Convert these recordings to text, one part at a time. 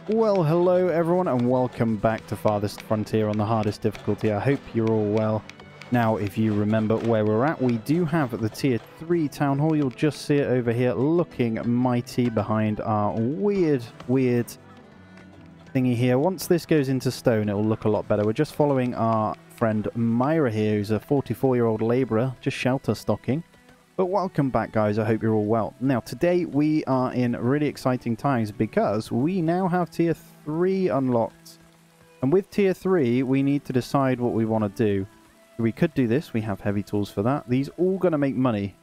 Well, hello everyone and welcome back to Farthest Frontier on the hardest difficulty. I hope you're all well. Now, if you remember where we're at, we do have the tier 3 town hall. You'll just see it over here looking mighty behind our weird thingy here. Once this goes into stone, it will look a lot better. We're just following our friend Myra here, who's a 44-year-old labourer, just shelter stocking. But welcome back, guys. I hope you're all well. Now, today we are in really exciting times because we now have tier 3 unlocked. And with tier 3, we need to decide what we want to do. We could do this. We have heavy tools for that. These all going to make money.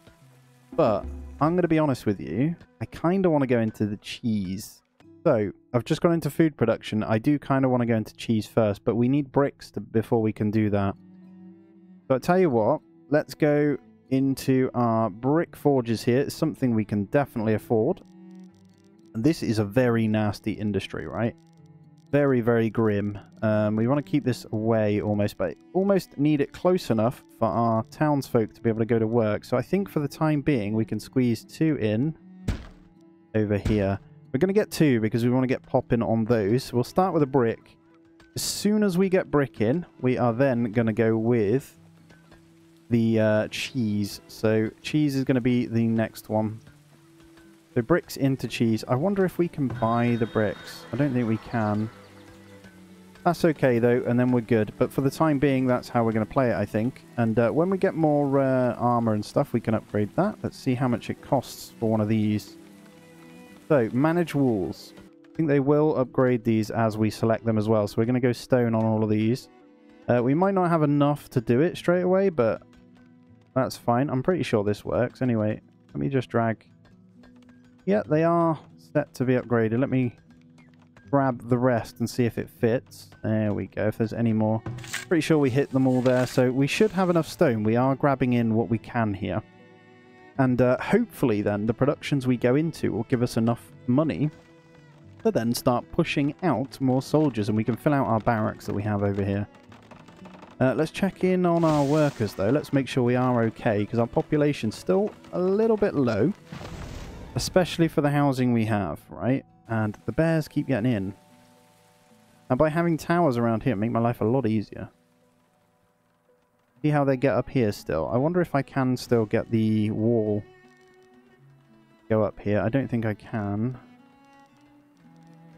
But I'm going to be honest with you. I kind of want to go into the cheese. So, I've just gone into food production. I do kind of want to go into cheese first, but we need bricks before we can do that. So, I tell you what. Let's go into our brick forges here. It's something we can definitely afford. And this is a very nasty industry, right? Very, very grim. We want to keep this away almost, but almost need it close enough for our townsfolk to be able to go to work. So I think for the time being, we can squeeze 2 in over here. We're going to get 2 because we want to get popping on those. So we'll start with a brick. As soon as we get brick in, we are then going to go with the cheese. So cheese is going to be the next one. So bricks into cheese. I wonder if we can buy the bricks. I don't think we can. That's okay though, and then we're good. But for the time being, that's how we're going to play it, I think. And when we get more armor and stuff, we can upgrade that. Let's see how much it costs for one of these. So manage walls. I think they will upgrade these as we select them as well. So we're going to go stone on all of these. We might not have enough to do it straight away, but that's fine. I'm pretty sure this works. Anyway, let me just drag. Yeah, they are set to be upgraded. Let me grab the rest and see if it fits. There we go. If there's any more. Pretty sure we hit them all there. So we should have enough stone. We are grabbing in what we can here. And hopefully then the productions we go into will give us enough money to then start pushing out more soldiers. And we can fill out our barracks that we have over here. Let's check in on our workers, though. Let's make sure we are okay, because our population's still a little bit low. Especially for the housing we have, right? And the bears keep getting in. And by having towers around here, make my life a lot easier. See how they get up here still. I wonder if I can still get the wall go up here. I don't think I can.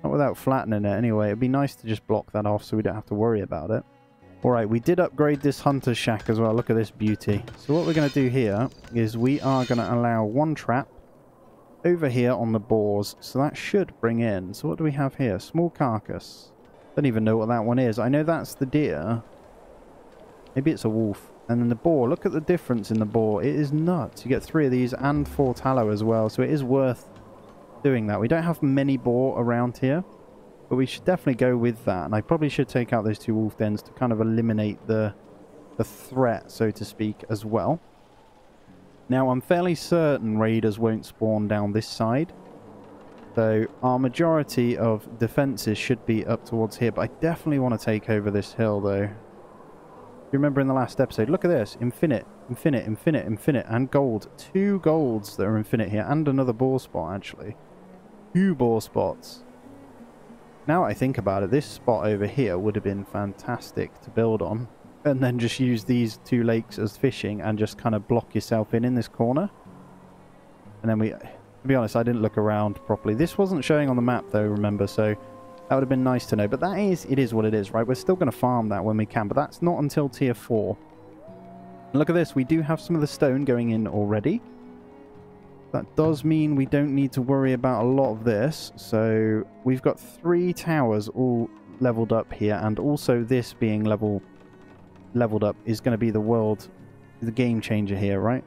Not without flattening it, anyway. It'd be nice to just block that off so we don't have to worry about it. Alright, we did upgrade this hunter's shack as well. Look at this beauty. So what we're going to do here is we are going to allow 1 trap over here on the boars. So that should bring in. So what do we have here? Small carcass. Don't even know what that one is. I know that's the deer. Maybe it's a wolf. And then the boar. Look at the difference in the boar. It is nuts. You get 3 of these and 4 tallow as well. So it is worth doing that. We don't have many boar around here. But we should definitely go with that. And I probably should take out those 2 wolf dens to kind of eliminate the threat, so to speak, as well. Now, I'm fairly certain raiders won't spawn down this side. So our majority of defenses should be up towards here. But I definitely want to take over this hill, though. You remember in the last episode, look at this. Infinite, infinite, infinite, infinite. And gold. 2 golds that are infinite here. And another boar spot, actually. 2 boar spots. Now I think about it, this spot over here would have been fantastic to build on. And then just use these 2 lakes as fishing and just kind of block yourself in this corner. And then to be honest, I didn't look around properly. This wasn't showing on the map though, remember, so that would have been nice to know. But it is what it is, right? We're still going to farm that when we can, but that's not until tier 4. And look at this, we do have some of the stone going in already. That does mean we don't need to worry about a lot of this. So we've got 3 towers all leveled up here. And also this being leveled up is going to be the game changer here, right?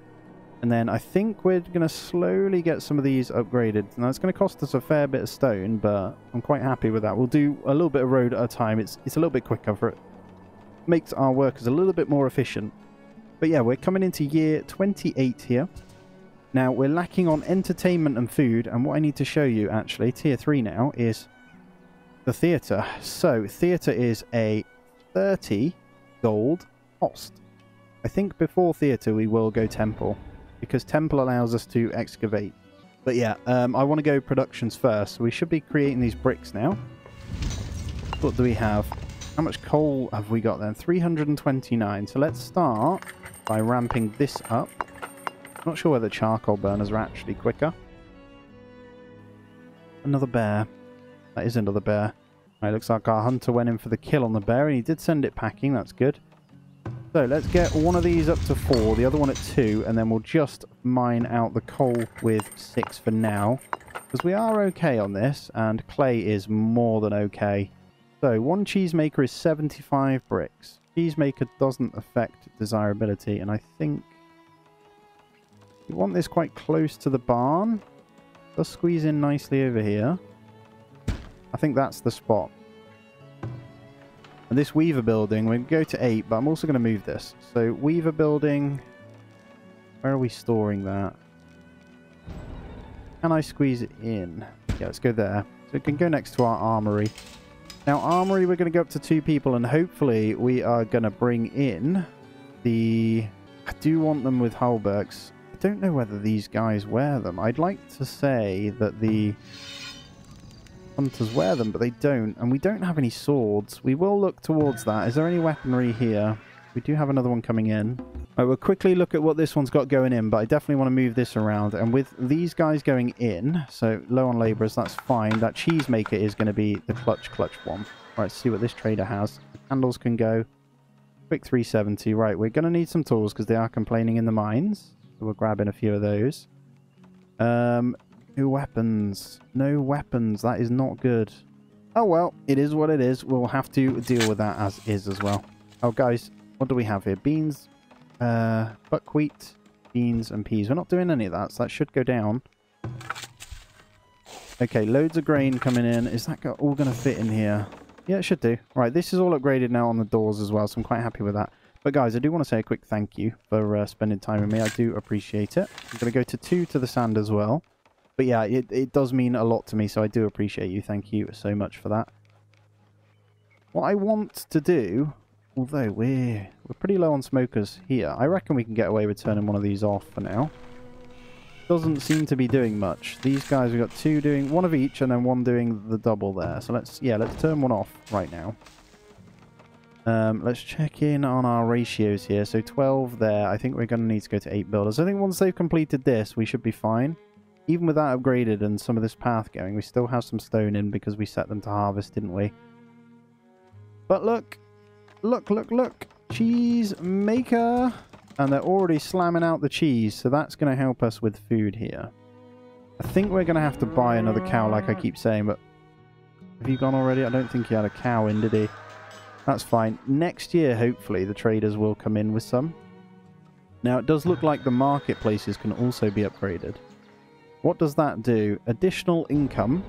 And then I think we're going to slowly get some of these upgraded. Now it's going to cost us a fair bit of stone, but I'm quite happy with that. We'll do a little bit of road at a time. It's a little bit quicker for it. Makes our workers a little bit more efficient. But yeah, we're coming into year 28 here. Now, we're lacking on entertainment and food, and what I need to show you, actually, tier 3 now, is the theatre. So, theatre is a 30 gold cost. I think before theatre we will go temple, because temple allows us to excavate. But yeah, I want to go productions first. So we should be creating these bricks now. What do we have? How much coal have we got then? 329. So let's start by ramping this up. Not sure whether charcoal burners are actually quicker. Another bear. That is another bear. Right, looks like our hunter went in for the kill on the bear, and he did send it packing. That's good. So let's get one of these up to 4, the other one at 2, and then we'll just mine out the coal with 6 for now. Because we are okay on this, and clay is more than okay. So, one cheesemaker is 75 bricks. Cheesemaker doesn't affect desirability, and I think we want this quite close to the barn. Let's squeeze in nicely over here. I think that's the spot. And this weaver building, we can go to 8, but I'm also going to move this. So, weaver building, where are we storing that? Can I squeeze it in? Yeah, let's go there. So it can go next to our armory. Now, armory, we're going to go up to 2 people, and hopefully we are going to bring in the... I do want them with halbergs. I don't know whether these guys wear them. I'd like to say that the hunters wear them, but they don't. And we don't have any swords. We will look towards that. Is there any weaponry here? We do have another one coming in. Right, we'll quickly look at what this one's got going in, but I definitely want to move this around. And with these guys going in, so low on labourers, that's fine. That cheesemaker is going to be the clutch one. Right, let's see what this trader has. The candles can go. Quick 370. Right, we're going to need some tools because they are complaining in the mines. So we're grabbing a few of those. No weapons. No weapons. That is not good. Oh, well, it is what it is. We'll have to deal with that as is as well. Oh, guys, what do we have here? Beans, buckwheat, beans, and peas. We're not doing any of that, so that should go down. Okay, loads of grain coming in. Is that all going to fit in here? Yeah, it should do. Right, this is all upgraded now on the doors as well, so I'm quite happy with that. But guys, I do want to say a quick thank you for spending time with me. I do appreciate it. I'm going to go to 2 to the sand as well. But yeah, it does mean a lot to me, so I do appreciate you. Thank you so much for that. What I want to do, although we're pretty low on smokers here, I reckon we can get away with turning one of these off for now. Doesn't seem to be doing much. These guys, we've got 2 doing one of each and then 1 doing the double there. So let's turn one off right now. Let's check in on our ratios here. So 12 there. I think we're going to need to go to 8 builders. I think once they've completed this, we should be fine. Even with that upgraded and some of this path going, we still have some stone in because we set them to harvest, didn't we? But look. Look. Cheese maker. And they're already slamming out the cheese, so that's going to help us with food here. I think we're going to have to buy another cow, like I keep saying, but have you gone already? I don't think he had a cow in, did he? That's fine. Next year, hopefully, the traders will come in with some. Now, it does look like the marketplaces can also be upgraded. What does that do? Additional income.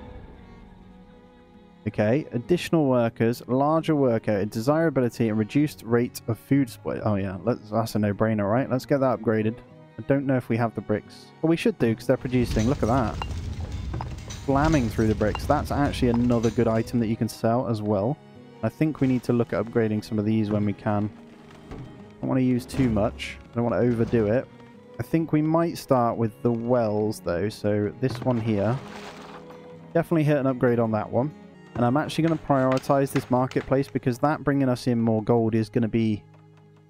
Okay, additional workers, larger worker, desirability, and reduced rate of food spoil. Oh yeah, that's a no-brainer, right? Let's get that upgraded. I don't know if we have the bricks. Well, we should do, because they're producing. Look at that. Slamming through the bricks. That's actually another good item that you can sell as well. I think we need to look at upgrading some of these when we can. I don't want to use too much. I don't want to overdo it. I think we might start with the wells, though. So this one here. Definitely hit an upgrade on that one. And I'm actually going to prioritize this marketplace because that bringing us in more gold is going to be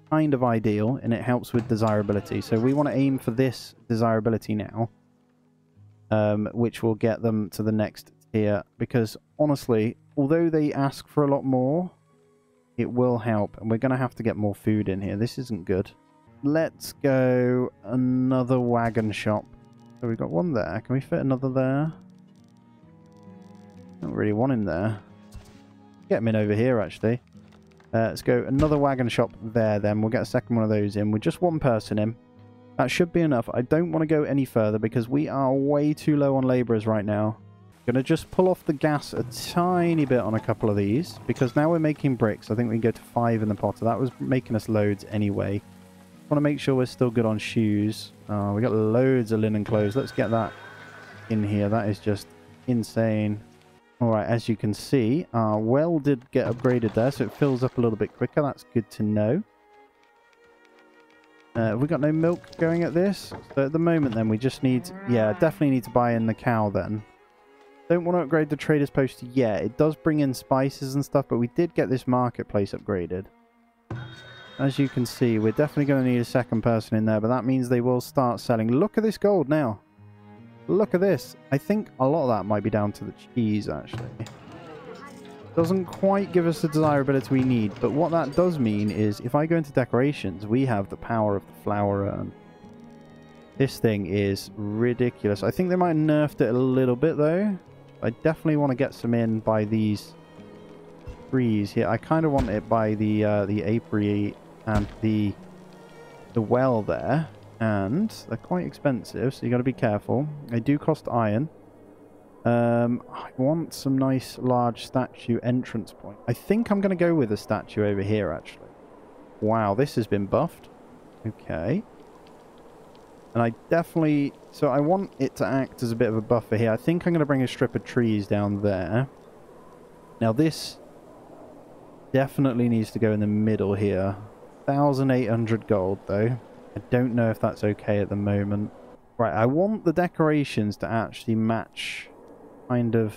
kind of ideal, and it helps with desirability. So we want to aim for this desirability now, which will get them to the next tier. Because honestly, although they ask for a lot more, it will help. And we're going to have to get more food in here. This isn't good. Let's go another wagon shop. So we've got one there. Can we fit another there? Not really one in there. Get them in over here, actually. Let's go another wagon shop there, then. We'll get a second one of those in with just 1 person in. That should be enough. I don't want to go any further because we are way too low on labourers right now. Going to just pull off the gas a tiny bit on a couple of these because now we're making bricks. I think we can go to 5 in the potter. That was making us loads anyway. Want to make sure we're still good on shoes. We got loads of linen clothes. Let's get that in here. That is just insane. Alright, as you can see, our well did get upgraded there, so it fills up a little bit quicker. That's good to know. Have we got no milk going at this? So at the moment then, we just need... Yeah, definitely need to buy in the cow then. Don't want to upgrade the trader's post yet. It does bring in spices and stuff, but we did get this marketplace upgraded. As you can see, we're definitely going to need a second person in there, but that means they will start selling. Look at this gold now. Look at this. I think a lot of that might be down to the cheese, actually. Doesn't quite give us the desirability we need, but what that does mean is if I go into decorations, we have the power of the flower urn. This thing is ridiculous. I think they might have nerfed it a little bit, though. I definitely want to get some in by these trees here. I kind of want it by the apiary and the well there. And they're quite expensive, so you got to be careful. They do cost iron. I want some nice large statue entrance point. I think I'm going to go with a statue over here, actually. Wow, this has been buffed. Okay. And I definitely... So I want it to act as a bit of a buffer here. I think I'm going to bring a strip of trees down there. Now this definitely needs to go in the middle here. 1,800 gold, though. I don't know if that's okay at the moment. Right, I want the decorations to actually match, kind of,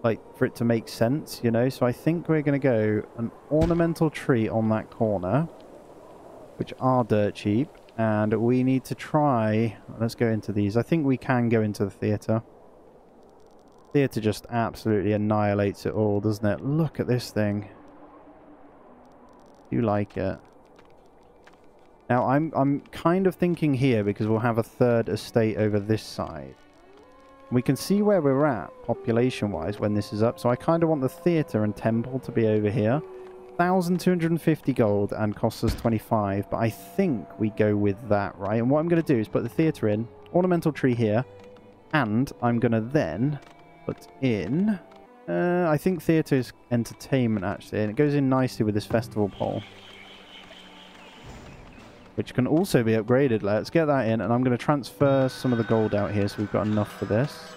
like, for it to make sense, you know? So I think we're going to go an ornamental tree on that corner, which are dirt cheap. And we need to try... Let's go into these. I think we can go into the theatre. Theatre just absolutely annihilates it all, doesn't it? Look at this thing. Do you like it? Now, I'm kind of thinking here, because we'll have a third estate over this side. We can see where we're at, population-wise, when this is up. So I kind of want the theatre and temple to be over here. 1,250 gold and costs us 25, but I think we go with that, right? And what I'm going to do is put the theatre in, ornamental tree here, and I'm going to then put in... I think theatre is entertainment, actually, and it goes in nicely with this festival pole, which can also be upgraded. Let's get that in, and I'm going to transfer some of the gold out here so we've got enough for this.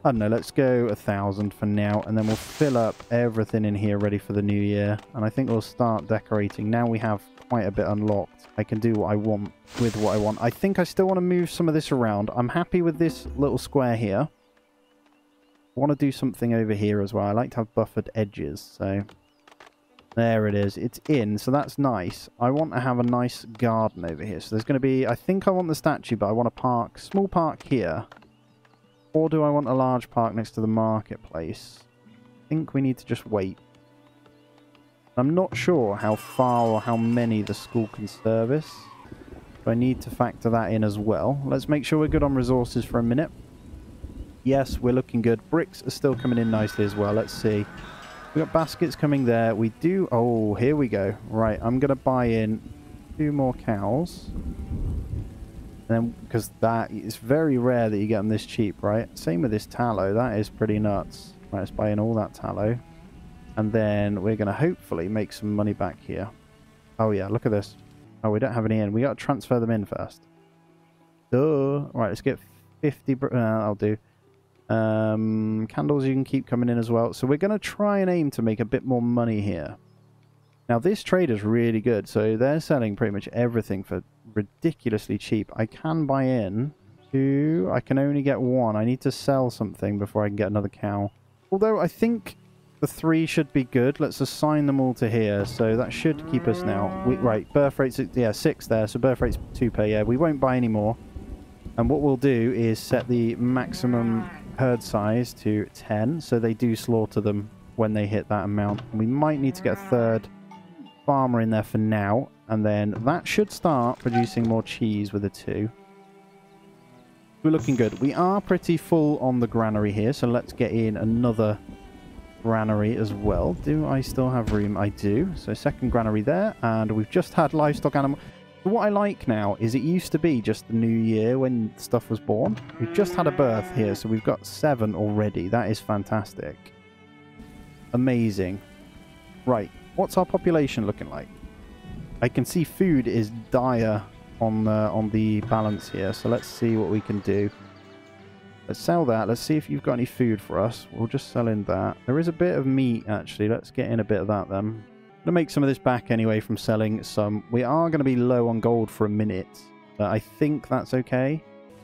I don't know, let's go 1,000 for now, and then we'll fill up everything in here ready for the new year. And I think we'll start decorating. Now we have quite a bit unlocked. I can do what I want with what I want. I think I still want to move some of this around. I'm happy with this little square here. I want to do something over here as well. I like to have buffered edges, so... There it is. It's in, so that's nice. I want to have a nice garden over here. So there's going to be... I think I want the statue, but I want a park. Small park here. Or do I want a large park next to the marketplace? I think we need to just wait. I'm not sure how far or how many the school can service. But I need to factor that in as well. Let's make sure we're good on resources for a minute. Yes, we're looking good. Bricks are still coming in nicely as well. Let's see. We've got baskets coming there. We do... Oh, here we go. Right, I'm going to buy in 2 more cows. And then, because that is very rare that you get them this cheap, right? Same with this tallow. That is pretty nuts. Right, let's buy in all that tallow. And then we're going to hopefully make some money back here. Oh, yeah, look at this. Oh, we don't have any in. We got to transfer them in first. Duh. Right, let's get 50... I'll do. Candles you can keep coming in as well. So we're going to try and aim to make a bit more money here. Now, this trader's really good. So they're selling pretty much everything for ridiculously cheap. I can buy in 2. I can only get 1. I need to sell something before I can get another cow. Although I think the 3 should be good. Let's assign them all to here. So that should keep us now. Right, birth rate's, yeah, 6 there. So birth rate's 2 per year. We won't buy any more. And what we'll do is set the maximum herd size to 10. So they do slaughter them when they hit that amount. And we might need to get a third farmer in there for now. And then that should start producing more cheese with a 2. We're looking good. We are pretty full on the granary here, so let's get in another granary as well. Do I still have room? I do. So second granary there, and we've just had livestock animal. What I like now is it used to be just the new year when stuff was born. We've just had a birth here, so we've got 7 already. That is fantastic. Amazing. Right, what's our population looking like? I can see food is dire on the balance here, so let's see what we can do. Let's sell that. Let's see if you've got any food for us. We'll just sell in that. There is a bit of meat, actually. Let's get in a bit of that, then. I'm going to make some of this back anyway from selling some. We are going to be low on gold for a minute, but I think that's okay.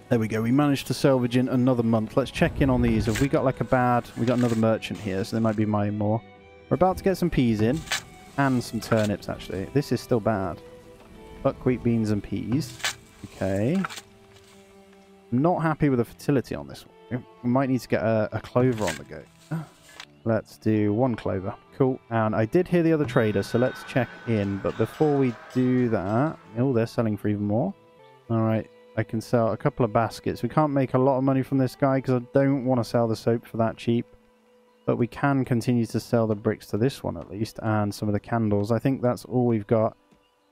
There we go. We managed to salvage in another month. Let's check in on these. Have we got like a bad... We got another merchant here, so they might be buying more. We're about to get some peas in. And some turnips, actually. This is still bad. Buckwheat, beans, and peas. Okay. Not happy with the fertility on this one. We might need to get a clover on the go. Let's do 1 clover. Cool. And I did hear the other trader, so let's check in. But before we do that... Oh, they're selling for even more. Alright. I can sell a couple of baskets. We can't make a lot of money from this guy because I don't want to sell the soap for that cheap. But we can continue to sell the bricks to this one at least. And some of the candles. I think that's all we've got.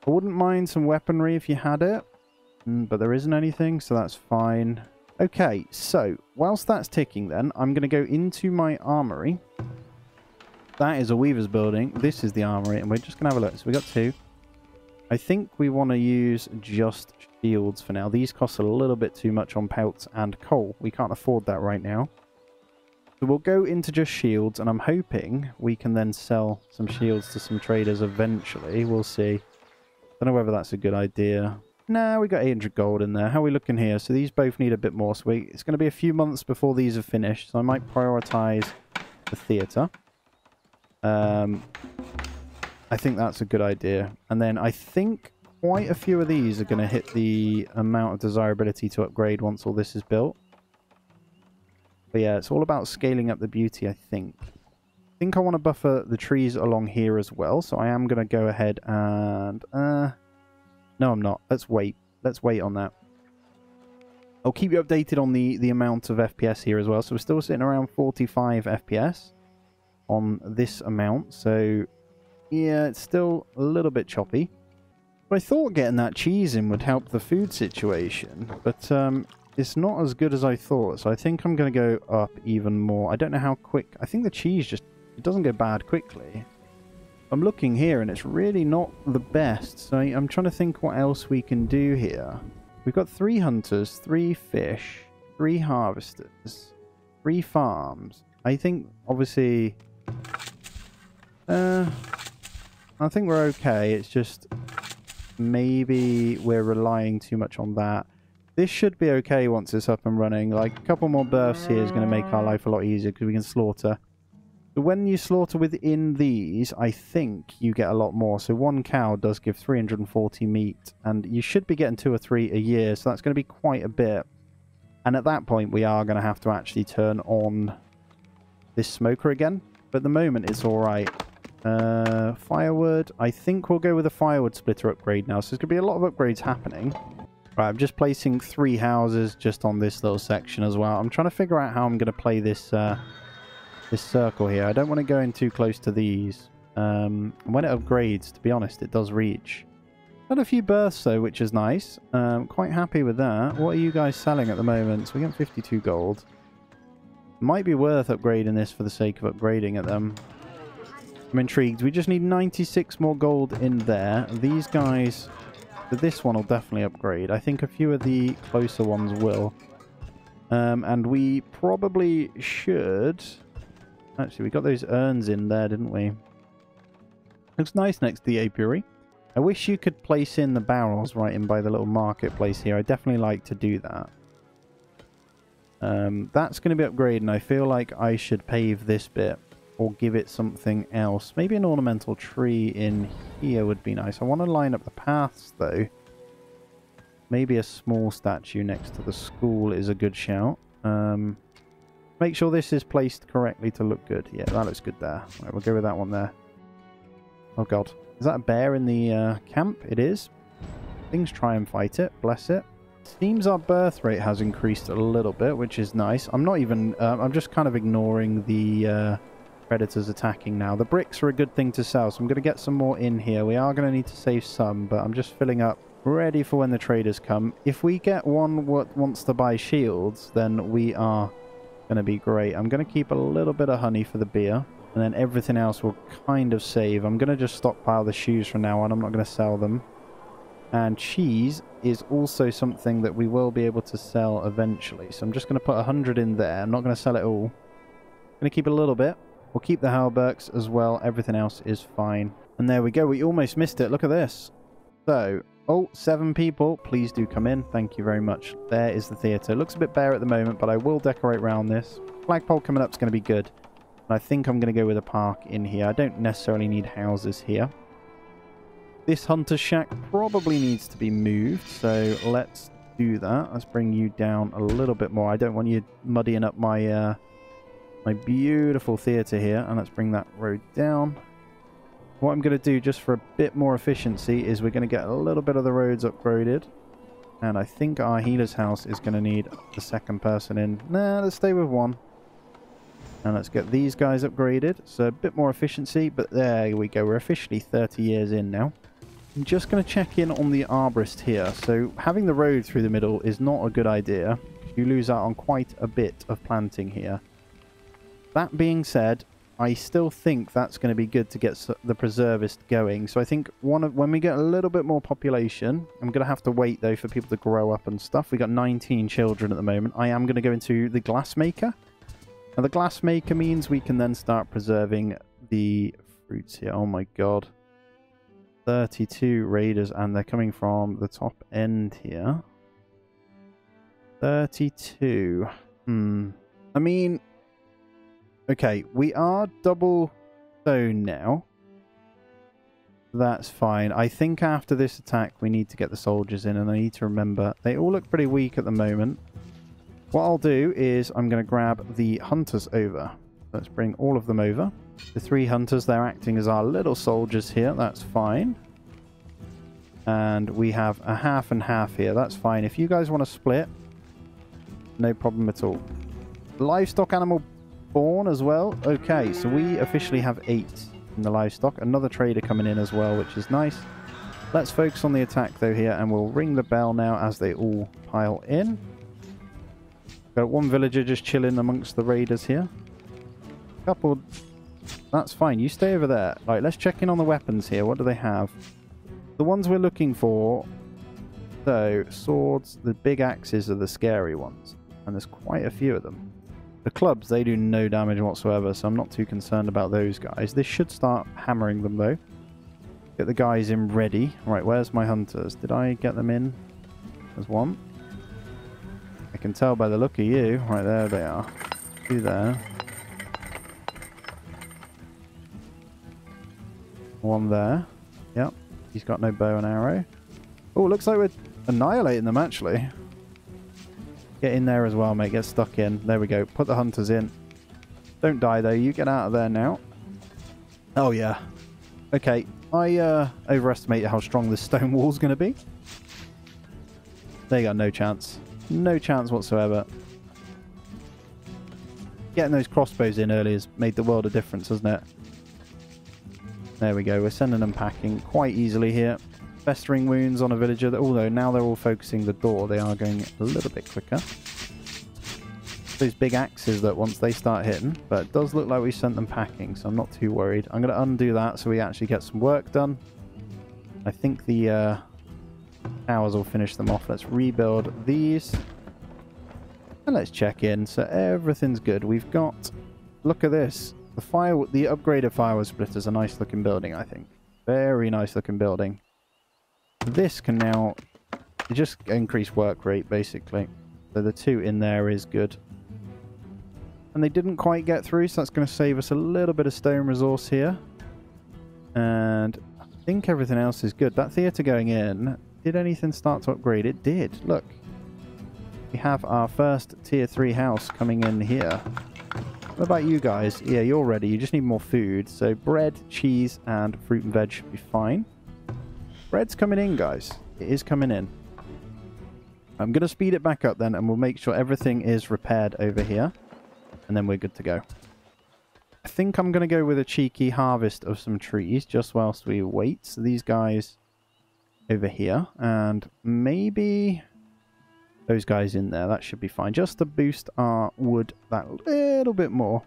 I wouldn't mind some weaponry if you had it. But there isn't anything, so that's fine. Okay, so whilst that's ticking then, I'm going to go into my armory. That is a weaver's building. This is the armory, and we're just going to have a look. So we got 2. I think we want to use just shields for now. These cost a little bit too much on pelts and coal. We can't afford that right now. So we'll go into just shields, and I'm hoping we can then sell some shields to some traders eventually. We'll see. Don't know whether that's a good idea. Nah, we got 800 gold in there. How are we looking here? So these both need a bit more. So it's going to be a few months before these are finished. So I might prioritize the theatre. I think that's a good idea. And then I think quite a few of these are going to hit the amount of desirability to upgrade once all this is built. But yeah, it's all about scaling up the beauty, I think. I think I want to buffer the trees along here as well. So I am going to go ahead and... no, I'm not. Let's wait. Let's wait on that. I'll keep you updated on the amount of FPS here as well. So we're still sitting around 45 FPS on this amount. So, yeah, it's still a little bit choppy. But I thought getting that cheese in would help the food situation. But it's not as good as I thought. So I think I'm going to go up even more. I don't know how quick. I think the cheese just... It doesn't go bad quickly. I'm looking here and it's really not the best. So I'm trying to think what else we can do here. We've got 3 hunters, 3 fish, 3 harvesters, 3 farms. I think obviously... I think we're okay. It's just maybe we're relying too much on that. This should be okay once it's up and running. Like a couple more births here is going to make our life a lot easier because we can slaughter. So when you slaughter within these, I think you get a lot more. So 1 cow does give 340 meat, and you should be getting 2 or 3 a year, so that's going to be quite a bit. And at that point, we are going to have to actually turn on this smoker again. But at the moment, it's all right. Firewood. I think we'll go with a firewood splitter upgrade now. So there's going to be a lot of upgrades happening. Right, I'm just placing 3 houses just on this little section as well. I'm trying to figure out how I'm going to play this... this circle here. I don't want to go in too close to these. When it upgrades, to be honest, it does reach. Had a few births though, which is nice. Quite happy with that. What are you guys selling at the moment? So we get 52 gold. Might be worth upgrading this for the sake of upgrading at them. I'm intrigued. We just need 96 more gold in there. These guys, this one will definitely upgrade. I think a few of the closer ones will. And we probably should... Actually, we got those urns in there, didn't we? Looks nice next to the apiary. I wish you could place in the barrels right in by the little marketplace here. I definitely like to do that. That's going to be upgraded, and I feel like I should pave this bit or give it something else. Maybe an ornamental tree in here would be nice. I want to line up the paths, though. Maybe a small statue next to the school is a good shout. Make sure this is placed correctly to look good. Yeah, that looks good there. Right, we'll go with that one there. Oh god. Is that a bear in the camp? It is. Things try and fight it. Bless it. Seems our birth rate has increased a little bit, which is nice. I'm not even... I'm just kind of ignoring the predators attacking now. The bricks are a good thing to sell, so I'm going to get some more in here. We are going to need to save some, but I'm just filling up ready for when the traders come. If we get one what wants to buy shields, then we are... going to be great. I'm going to keep a little bit of honey for the beer, and then everything else will kind of save. I'm going to just stockpile the shoes from now on. I'm not going to sell them. And cheese is also something that we will be able to sell eventually. So I'm just going to put 100 in there. I'm not going to sell it all. I'm going to keep a little bit. We'll keep the halbergs as well. Everything else is fine. And there we go. We almost missed it. Look at this. So Oh, 7 people. Please do come in. Thank you very much. There is the theatre. Looks a bit bare at the moment, but I will decorate around this. Flagpole coming up is going to be good. And I think I'm going to go with a park in here. I don't necessarily need houses here. This hunter's shack probably needs to be moved, so let's do that. Let's bring you down a little bit more. I don't want you muddying up my my beautiful theatre here. And let's bring that road down. What I'm going to do, just for a bit more efficiency, is we're going to get a little bit of the roads upgraded. And I think our healer's house is going to need the second person in. Nah, let's stay with one. And let's get these guys upgraded. So a bit more efficiency, but there we go. We're officially 30 years in now. I'm just going to check in on the arborist here. So having the road through the middle is not a good idea. You lose out on quite a bit of planting here. That being said, I still think that's going to be good to get the preservist going. So I think when we get a little bit more population, I'm going to have to wait though for people to grow up and stuff. We got 19 children at the moment. I am going to go into the glassmaker. Now the glassmaker means we can then start preserving the fruits here. Oh my god. 32 raiders, and they're coming from the top end here. 32. I mean, okay, we are double stone now. That's fine. I think after this attack we need to get the soldiers in, and I need to remember they all look pretty weak at the moment. What I'll do is I'm going to grab the hunters over. Let's bring all of them over. The 3 hunters, they're acting as our little soldiers here. That's fine. And we have a half and half here. That's fine. If you guys want to split, no problem at all. Livestock animal born as well. Okay, so we officially have 8 in the livestock. Another trader coming in as well, which is nice. Let's focus on the attack though here, and we'll ring the bell now as they all pile in. Got one villager just chilling amongst the raiders here. Couple. That's fine. You stay over there. Right, let's check in on the weapons here. What do they have? The ones we're looking for. So, swords, the big axes are the scary ones. And there's quite a few of them. The clubs, they do no damage whatsoever, so I'm not too concerned about those guys. This should start hammering them though. Get the guys in ready. Right, where's my hunters? Did I get them in? There's one. I can tell by the look of you. Right, there they are. 2 there. 1 there. Yep. He's got no bow and arrow. Oh, looks like we're annihilating them actually. Get in there as well, mate. Get stuck in. There we go. Put the hunters in. Don't die though. You get out of there now. Oh yeah. Okay. I overestimated how strong this stone wall's going to be. They got no chance. No chance whatsoever. Getting those crossbows in early has made the world of difference, hasn't it? There we go. We're sending them packing quite easily here. Festering wounds on a villager. Although now they're all focusing the door, they are going a little bit quicker. Those big axes that once they start hitting. But it does look like we sent them packing, so I'm not too worried. I'm going to undo that so we actually get some work done. I think the towers will finish them off. Let's rebuild these. And let's check in. So everything's good. We've got... Look at this. The upgraded firewood splitter is a nice looking building, I think. Very nice looking building. This can now just increase work rate, basically. So the 2 in there is good. And they didn't quite get through, so that's going to save us a little bit of stone resource here. And I think everything else is good. That theatre going in, did anything start to upgrade? It did. Look. We have our first tier 3 house coming in here. What about you guys? Yeah, you're ready. You just need more food. So bread, cheese, and fruit and veg should be fine. Bread's coming in, guys. It is coming in. I'm going to speed it back up then, and we'll make sure everything is repaired over here. And then we're good to go. I think I'm going to go with a cheeky harvest of some trees just whilst we wait. So these guys over here. And maybe those guys in there. That should be fine. Just to boost our wood that little bit more.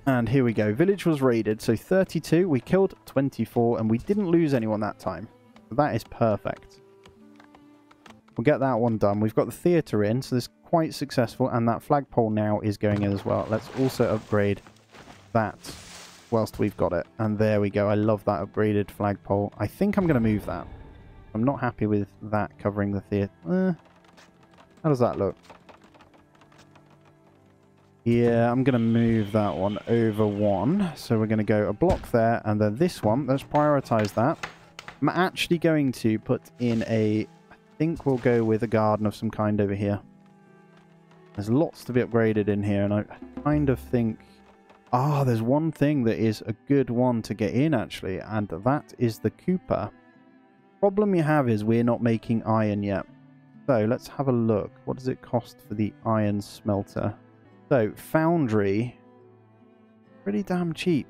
And here we go. Village was raided. So 32. We killed 24. And we didn't lose anyone that time. So that is perfect. We'll get that one done. We've got the theatre in. So this is quite successful. And that flagpole now is going in as well. Let's also upgrade that whilst we've got it. And there we go. I love that upgraded flagpole. I think I'm going to move that. I'm not happy with that covering the theatre. How does that look? Yeah, I'm going to move that one over one. So we're going to go a block there, and then this one. Let's prioritize that. I'm actually going to put in I think we'll go with a garden of some kind over here. There's lots to be upgraded in here, and I kind of think... Ah, there's one thing that is a good one to get in, actually, and that is the Cooper. Problem you have is we're not making iron yet. So let's have a look. What does it cost for the iron smelter? So, foundry, pretty damn cheap.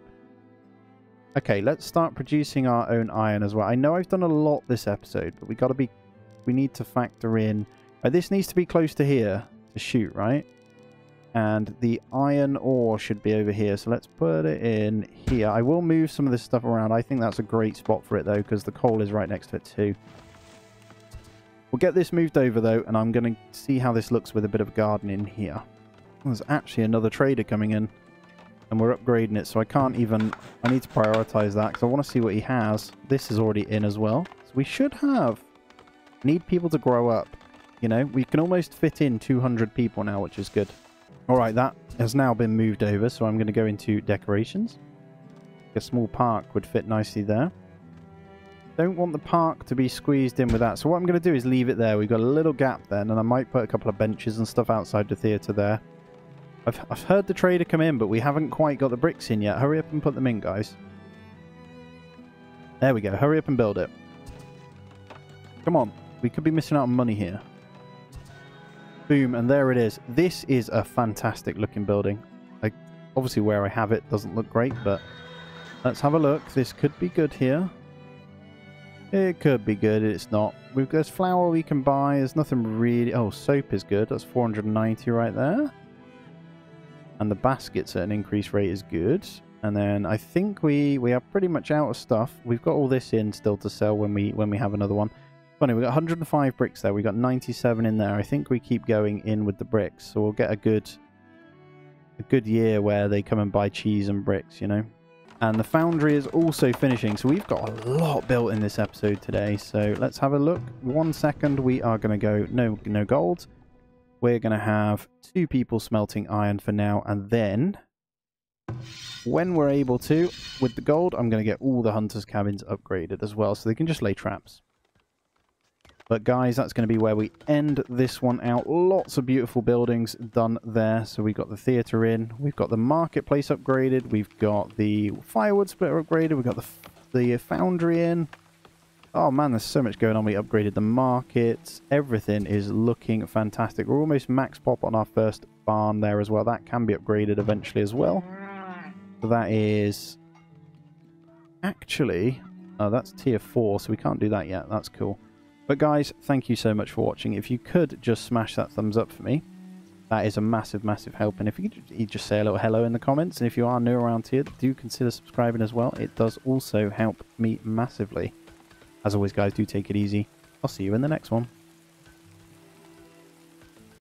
Okay, let's start producing our own iron as well. I know I've done a lot this episode, but we need to factor in... this needs to be close to here to shoot, right? And the iron ore should be over here, so let's put it in here. I will move some of this stuff around. I think that's a great spot for it, though, because the coal is right next to it, too. We'll get this moved over, though, and I'm going to see how this looks with a bit of garden in here. There's actually another trader coming in, and we're upgrading it, so I can't even... I need to prioritize that, because I want to see what he has. This is already in as well. So we should have... Need people to grow up, you know? We can almost fit in 200 people now, which is good. Alright, that has now been moved over, so I'm going to go into decorations. A small park would fit nicely there. Don't want the park to be squeezed in with that, so what I'm going to do is leave it there. We've got a little gap then, and I might put a couple of benches and stuff outside the theatre there. I've heard the trader come in, but we haven't quite got the bricks in yet. Hurry up and put them in, guys. There we go. Hurry up and build it. Come on. We could be missing out on money here. Boom, and there it is. This is a fantastic looking building. Obviously where I have it doesn't look great, but let's have a look. This could be good here. It could be good. It's not. There's flour we can buy. There's nothing really... Oh, soap is good. That's 490 right there. And the baskets at an increased rate is good. And then I think we are pretty much out of stuff. We've got all this in still to sell when we have another one. Funny, we got 105 bricks there. We got 97 in there. I think we keep going in with the bricks, so we'll get a good year where they come and buy cheese and bricks, you know. And the foundry is also finishing, so we've got a lot built in this episode today. So let's have a look. 1 second, we are going to go no gold. We're going to have 2 people smelting iron for now, and then when we're able to, with the gold, I'm going to get all the hunters' cabins upgraded as well, so they can just lay traps. But guys, that's going to be where we end this one out. Lots of beautiful buildings done there. So we've got the theatre in. We've got the marketplace upgraded. We've got the firewood splitter upgraded. We've got the foundry in. Oh man, there's so much going on. We upgraded the markets. Everything is looking fantastic. We're almost max pop on our first barn there as well. That can be upgraded eventually as well. So that is... Actually... Oh, that's tier 4, so we can't do that yet. That's cool. But guys, thank you so much for watching. If you could just smash that thumbs up for me, that is a massive, massive help. And if you could just say a little hello in the comments. And if you are new around here, do consider subscribing as well. It does also help me massively. As always, guys, do take it easy. I'll see you in the next one.